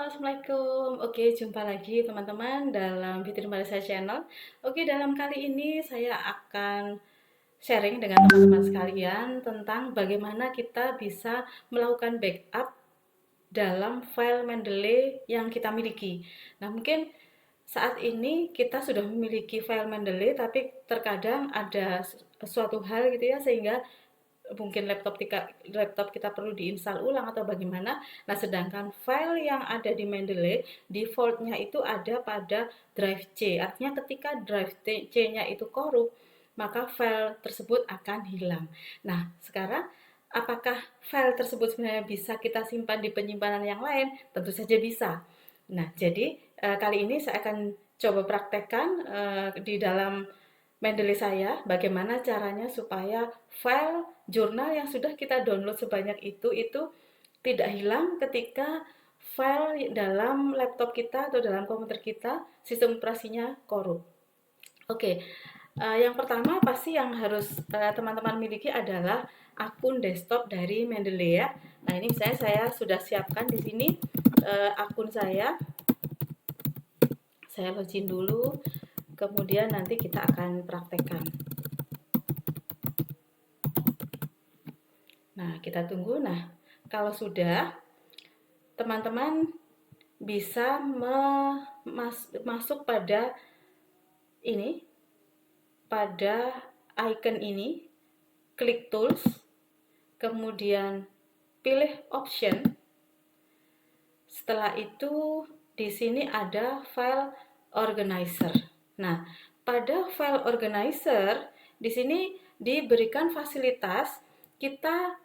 Halo, Assalamualaikum. Oke, jumpa lagi teman-teman dalam Fitri Malaysia Channel. Oke, dalam kali ini saya akan sharing dengan teman-teman sekalian tentang bagaimana kita bisa melakukan backup dalam file Mendeley yang kita miliki. Nah, mungkin saat ini kita sudah memiliki file Mendeley, tapi terkadang ada suatu hal gitu ya, sehingga mungkin laptop kita perlu diinstal ulang atau bagaimana. Nah, sedangkan file yang ada di Mendeley defaultnya itu ada pada drive C. Artinya ketika drive C-nya itu korup, maka file tersebut akan hilang. Nah, sekarang apakah file tersebut sebenarnya bisa kita simpan di penyimpanan yang lain? Tentu saja bisa. Nah, jadi kali ini saya akan coba praktekkan di dalam Mendeley saya, bagaimana caranya supaya file jurnal yang sudah kita download sebanyak itu tidak hilang ketika file dalam laptop kita atau dalam komputer kita sistem operasinya korup. Oke, yang pertama pasti yang harus teman-teman miliki adalah akun desktop dari Mendeley ya. Nah, ini saya sudah siapkan di sini akun saya login dulu, kemudian nanti kita akan praktekkan. Nah, kita tunggu. Nah, kalau sudah, teman-teman bisa masuk pada ini, pada icon ini, klik tools, kemudian pilih option. Setelah itu di sini ada file organizer. Nah, pada file organizer di sini diberikan fasilitas kita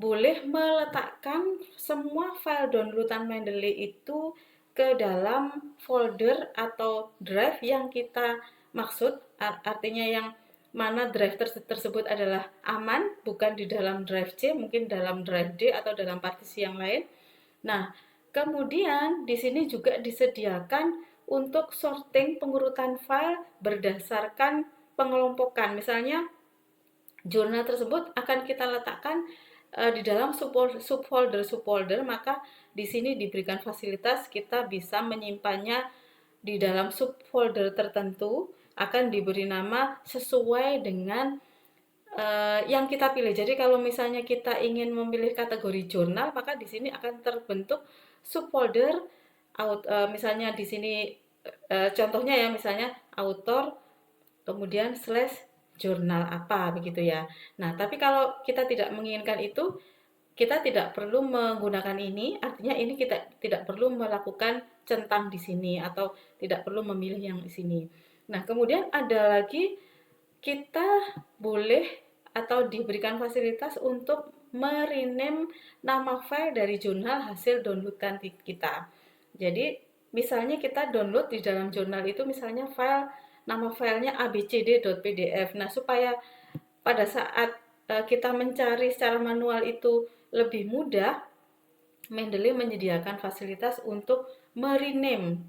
boleh meletakkan semua file downloadan Mendeley itu ke dalam folder atau drive yang kita maksud, artinya yang mana drive tersebut adalah aman, bukan di dalam drive C, mungkin dalam drive D atau dalam partisi yang lain. Nah, kemudian di sini juga disediakan untuk sorting pengurutan file berdasarkan pengelompokan. Misalnya, jurnal tersebut akan kita letakkan di dalam subfolder, maka di sini diberikan fasilitas kita bisa menyimpannya di dalam subfolder tertentu, akan diberi nama sesuai dengan yang kita pilih. Jadi kalau misalnya kita ingin memilih kategori jurnal, maka di sini akan terbentuk subfolder misalnya di sini contohnya ya, misalnya author kemudian slash jurnal apa begitu ya. Nah, tapi kalau kita tidak menginginkan itu, kita tidak perlu menggunakan ini, artinya ini kita tidak perlu melakukan centang di sini atau tidak perlu memilih yang di sini. Nah, kemudian ada lagi kita boleh atau diberikan fasilitas untuk merename nama file dari jurnal hasil downloadan kita. Jadi, misalnya kita download di dalam jurnal itu misalnya nama filenya abcd.pdf. Nah, supaya pada saat kita mencari secara manual itu lebih mudah, Mendeley menyediakan fasilitas untuk merename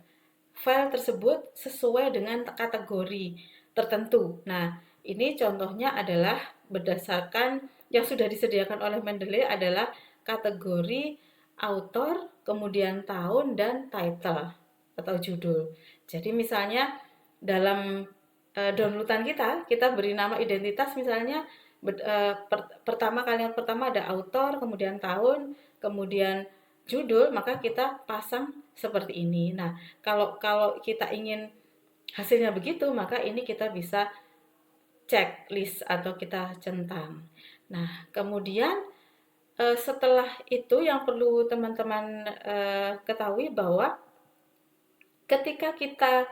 file tersebut sesuai dengan kategori tertentu. Nah, ini contohnya adalah berdasarkan yang sudah disediakan oleh Mendeley adalah kategori author, kemudian tahun, dan title atau judul. Jadi misalnya dalam downloadan kita beri nama identitas misalnya kalimat pertama ada author, kemudian tahun, kemudian judul, maka kita pasang seperti ini. Nah, kalau kita ingin hasilnya begitu, maka ini kita bisa checklist atau kita centang. Nah, kemudian setelah itu yang perlu teman-teman ketahui bahwa ketika kita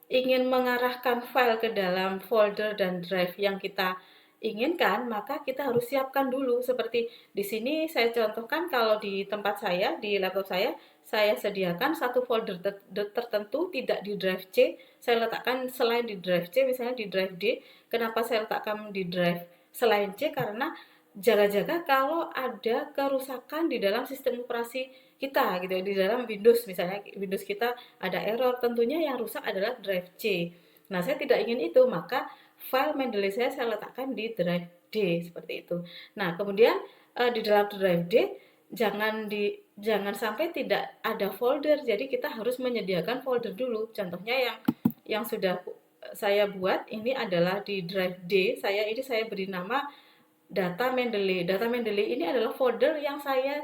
ingin mengarahkan file ke dalam folder dan drive yang kita inginkan, maka kita harus siapkan dulu. Seperti di sini saya contohkan, kalau di tempat saya, di laptop saya sediakan satu folder tertentu tidak di drive C, saya letakkan selain di drive C, misalnya di drive D. Kenapa saya letakkan di drive selain C? Karena jaga-jaga kalau ada kerusakan di dalam sistem operasi kita gitu, di dalam Windows misalnya, Windows kita ada error, tentunya yang rusak adalah drive C. Nah, saya tidak ingin itu, maka file Mendeley saya letakkan di drive D seperti itu. Nah, kemudian di dalam drive D jangan jangan sampai tidak ada folder. Jadi kita harus menyediakan folder dulu. Contohnya yang sudah saya buat ini adalah di drive D. Saya beri nama data Mendeley. Data Mendeley ini adalah folder yang saya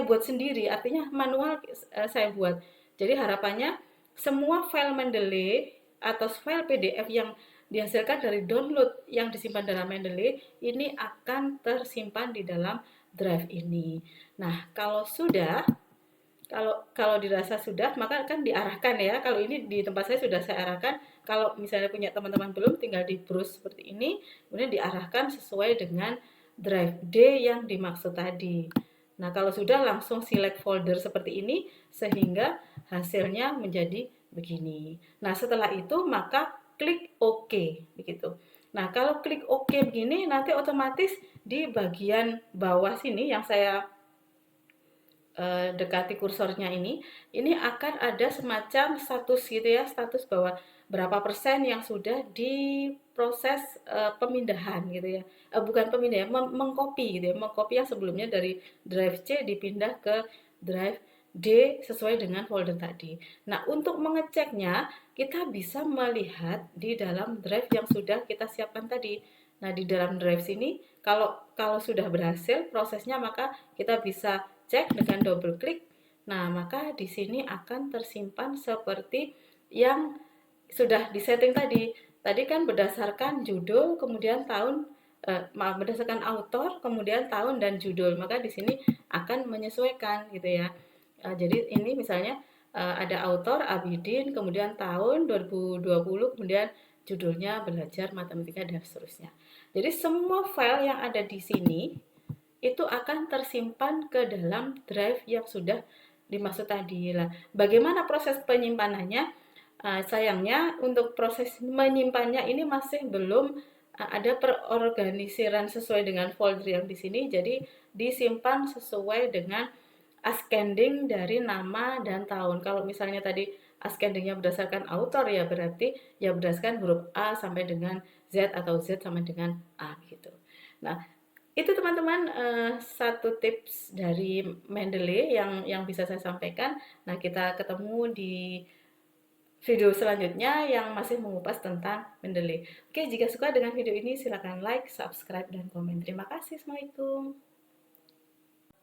buat sendiri, artinya manual saya buat. Jadi harapannya semua file Mendeley atau file PDF yang dihasilkan dari download yang disimpan dalam Mendeley ini akan tersimpan di dalam drive ini. Nah, kalau dirasa sudah, maka akan diarahkan ya. Kalau ini di tempat saya sudah saya arahkan. Kalau misalnya punya teman-teman belum, tinggal di browse seperti ini, kemudian diarahkan sesuai dengan drive D yang dimaksud tadi. Nah, kalau sudah langsung select folder seperti ini, sehingga hasilnya menjadi begini. Nah, setelah itu maka klik OK, begitu. Nah, kalau klik OK begini, nanti otomatis di bagian bawah sini yang saya dekati kursornya ini akan ada semacam status gitu ya, status bahwa berapa persen yang sudah diproses pemindahan gitu ya, bukan pemindahan, mengcopy gitu ya, mengcopy yang sebelumnya dari drive C dipindah ke drive D sesuai dengan folder tadi. Nah, untuk mengeceknya kita bisa melihat di dalam drive yang sudah kita siapkan tadi. Nah, di dalam drive sini kalau sudah berhasil prosesnya, maka kita bisa cek dengan double klik. Nah, maka di sini akan tersimpan seperti yang sudah disetting tadi. Tadi kan berdasarkan judul, kemudian tahun, berdasarkan author, kemudian tahun dan judul. Maka di sini akan menyesuaikan gitu ya. Jadi ini misalnya ada author Abidin, kemudian tahun 2020, kemudian judulnya belajar matematika dan seterusnya. Jadi semua file yang ada di sini itu akan tersimpan ke dalam drive yang sudah dimaksud tadi. Lah, bagaimana proses penyimpanannya? Sayangnya untuk proses menyimpannya ini masih belum ada perorganisiran sesuai dengan folder yang di sini. Jadi disimpan sesuai dengan ascending dari nama dan tahun. Kalau misalnya tadi ascendingnya berdasarkan author, ya berarti ya berdasarkan huruf A sampai dengan Z atau Z sampai dengan A gitu. Nah, itu teman-teman satu tips dari Mendeley yang bisa saya sampaikan. Nah, kita ketemu di video selanjutnya yang masih mengupas tentang Mendeley. Oke, jika suka dengan video ini silakan like, subscribe, dan komen. Terima kasih. Assalamualaikum.